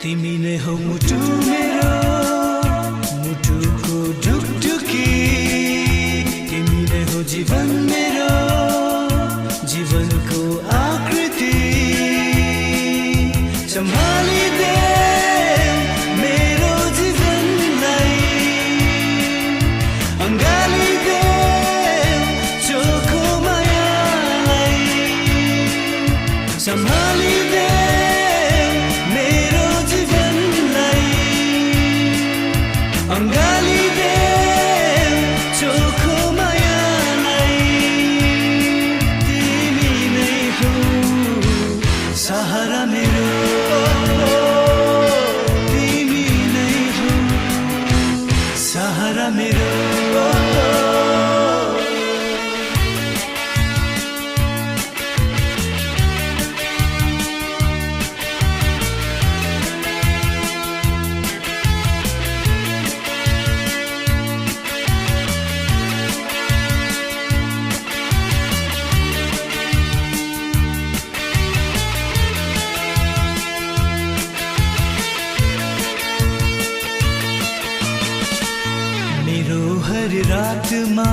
तिमी नै हो मुटु मेरो मुटुको ढुकढुकी तिमी नै हो जीवन मेरो जीवनको आकृति सम्हालिदे मेरो जीवनलाई अँगालिदे चोखो मायालाई सम्हालिदे अँगालिदे चोखो मायालाई तिमी नै हो सहारा मेरो तिमी नै हो सहारा मेरो हर रातमा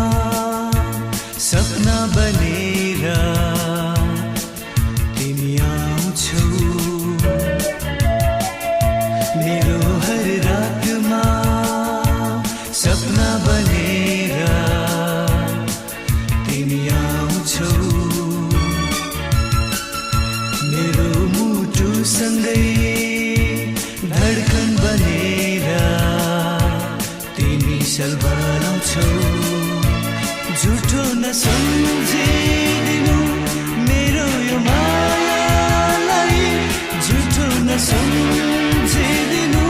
सपना बनेर तिमी आउँछौ मेरो हर रातमा सपना बनेर तिमी आउँछौ मेरो मुटुसँगै धड्कन बनेर तिमी सल्बलाउँछौ झुठो नसम्झिदिनु मेरो यो मायालाई झुठो नसम्झिदिनु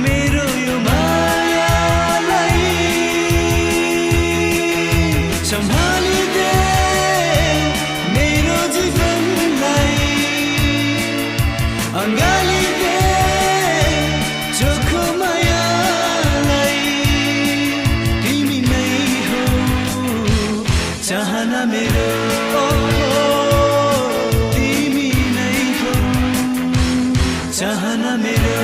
मेरो यो मायालाई सम्हालिदे मेरो जीवनलाई अँगालिदे चोखो चाहना मेरो तिमी नै हो चाहना मेरो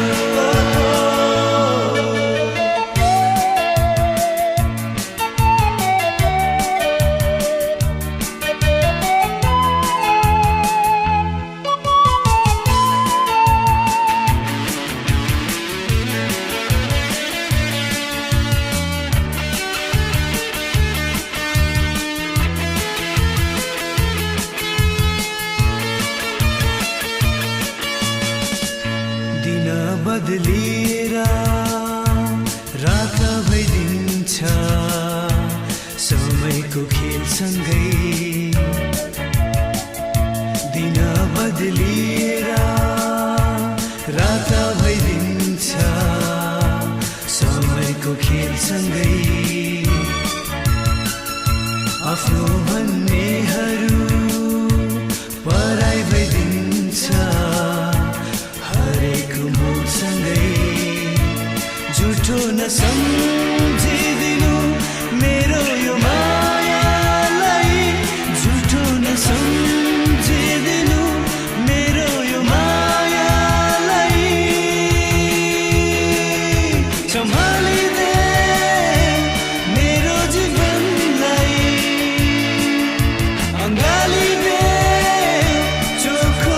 बदलिएर रात भइदिन्छ समयको खेलसँगै दिन बदलिएर रात भइदिन्छ समयको खेलसँगै आफ्नो भन्नेहरू पराई भइदिन्छ झुठो नसम्झिदिनु मेरो यो मायालाई झुठो नसम्झिदिनु मेरो यो मायालाई सम्हालिदे मेरो जीवनलाई अँगालिदे चोखो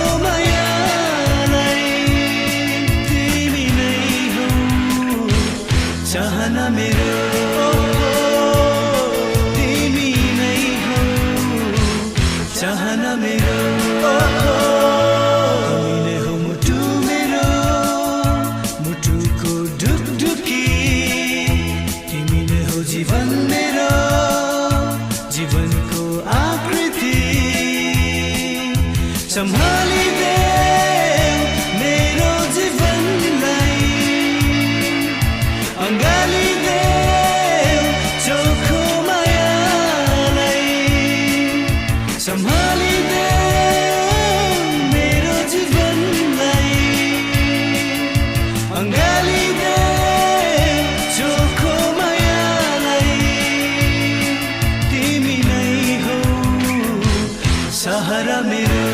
चाहना मेरो तिमी नै हो चाहना मेरो तिमी नै हो मुटु मेरो मुटुको ढुकढुकी तिमी नै हो जीवन मेरो जीवनको आकृति सम्हालिदे मेरो जीवनलाई अँगालिदे चोखो मायालाई सम्हालिदे मेरो जीवनलाई अँगालिदे चोखो मायालाई तिमी नै हो सहारा मेरो